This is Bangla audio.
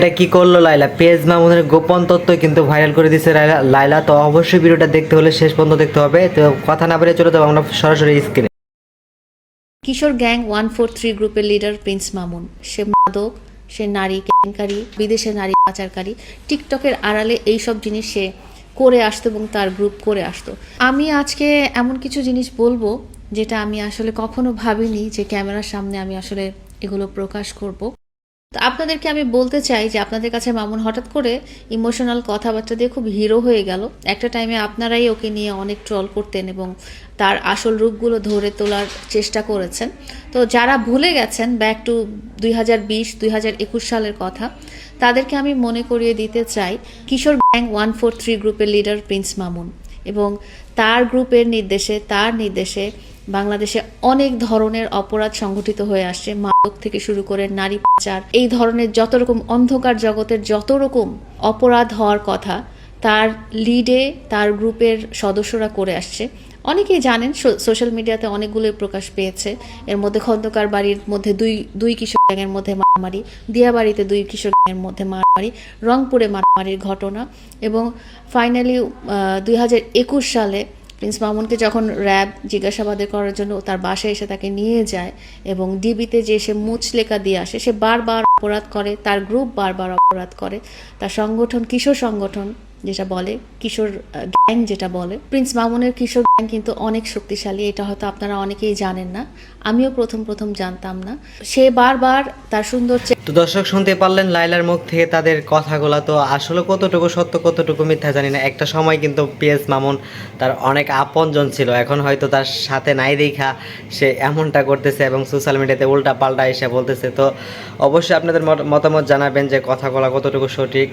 এটা কি করলো লাইলা? পেজ মামুনের গোপন তথ্য কিন্তু ভাইরাল করে দিচ্ছে লাইলা। তো অবশ্যই ভিডিওটা দেখতে হলে শেষ পর্যন্ত দেখতে হবে। তো কথা না বলে চলে যাবো আমরা সরাসরি স্ক্রিনে। কিশোর গ্যাং 143 গ্রুপের লিডার প্রিন্স মামুন। সে মাদক, সে নারী কেলেঙ্কারি, বিদেশে নারী পাচারকারী, টিকটকের আড়ালে এইসব জিনিস সে করে আসতো এবং তার গ্রুপ করে আসতো। আমি আজকে এমন কিছু জিনিস বলবো যেটা আমি আসলে কখনো ভাবিনি যে ক্যামেরার সামনে আমি আসলে এগুলো প্রকাশ করব। তো আপনাদেরকে আমি বলতে চাই যে আপনাদের কাছে মামুন হঠাৎ করে ইমোশনাল কথাবার্তা দিয়ে খুব হিরো হয়ে গেল। একটা টাইমে আপনারাই ওকে নিয়ে অনেক ট্রল করতেন এবং তার আসল রূপগুলো ধরে তোলার চেষ্টা করেছেন। তো যারা ভুলে গেছেন ব্যাক টু 2020-2021 সালের কথা, তাদেরকে আমি মনে করিয়ে দিতে চাই কিশোর গ্যাং 143 গ্রুপের লিডার প্রিন্স মামুন এবং তার গ্রুপের নির্দেশে তার নির্দেশে বাংলাদেশে অনেক ধরনের অপরাধ সংঘটিত হয়ে আসছে। মাদক থেকে শুরু করে নারী পাচার, এই ধরনের যত রকম অন্ধকার জগতের যত রকম অপরাধ হওয়ার কথা তার লিডে তার গ্রুপের সদস্যরা করে আসছে। অনেকেই জানেন, সোশ্যাল মিডিয়াতে অনেকগুলোই প্রকাশ পেয়েছে। এর মধ্যে খন্দকার বাড়ির মধ্যে দুই কিশোর গ্যাংয়ের মধ্যে মারামারি, দিয়াবাড়িতে 2 কিশোর গ্যাংয়ের মধ্যে মারামারি, রংপুরে মারামারির ঘটনা এবং ফাইনালি 2021 সালে প্রিন্স মামুনকে যখন র্যাব জিজ্ঞাসাবাদ করার জন্য তার বাসায় এসে তাকে নিয়ে যায় এবং ডিবিতে যে সে মুচলেখা দিয়ে আসে, সে বারবার অপরাধ করে, তার গ্রুপ বারবার অপরাধ করে, তার সংগঠন কিশোর সংগঠন যেটা বলে, কিশোর গ্যাং যেটা বলে। প্রিন্স মামুনের কিশোর গ্যাং কিন্তু অনেক শক্তিশালী, এটা হয়তো আপনারা অনেকেই জানেন না, আমিও প্রথম জানতাম না। সে বারবার তার সুন্দর তো দর্শক শুনতে পারলেন লাইলার মুখ থেকে তাদের কথাগুলো। তো আসলে কতটুকু সত্য কতটুকু মিথ্যা জানি না। একটা সময় কিন্তু পিএস মামুন তার অনেক আপনজন ছিল, এখন হয়তো তার সাথে নাই দেখা সে এমনটা করতেছে এবং সোশ্যাল মিডিয়াতে উল্টা পাল্টা এসে বলতেছে। তো অবশ্যই আপনাদের মতামত জানাবেন যে কথাগুলো কতটুকু সঠিক।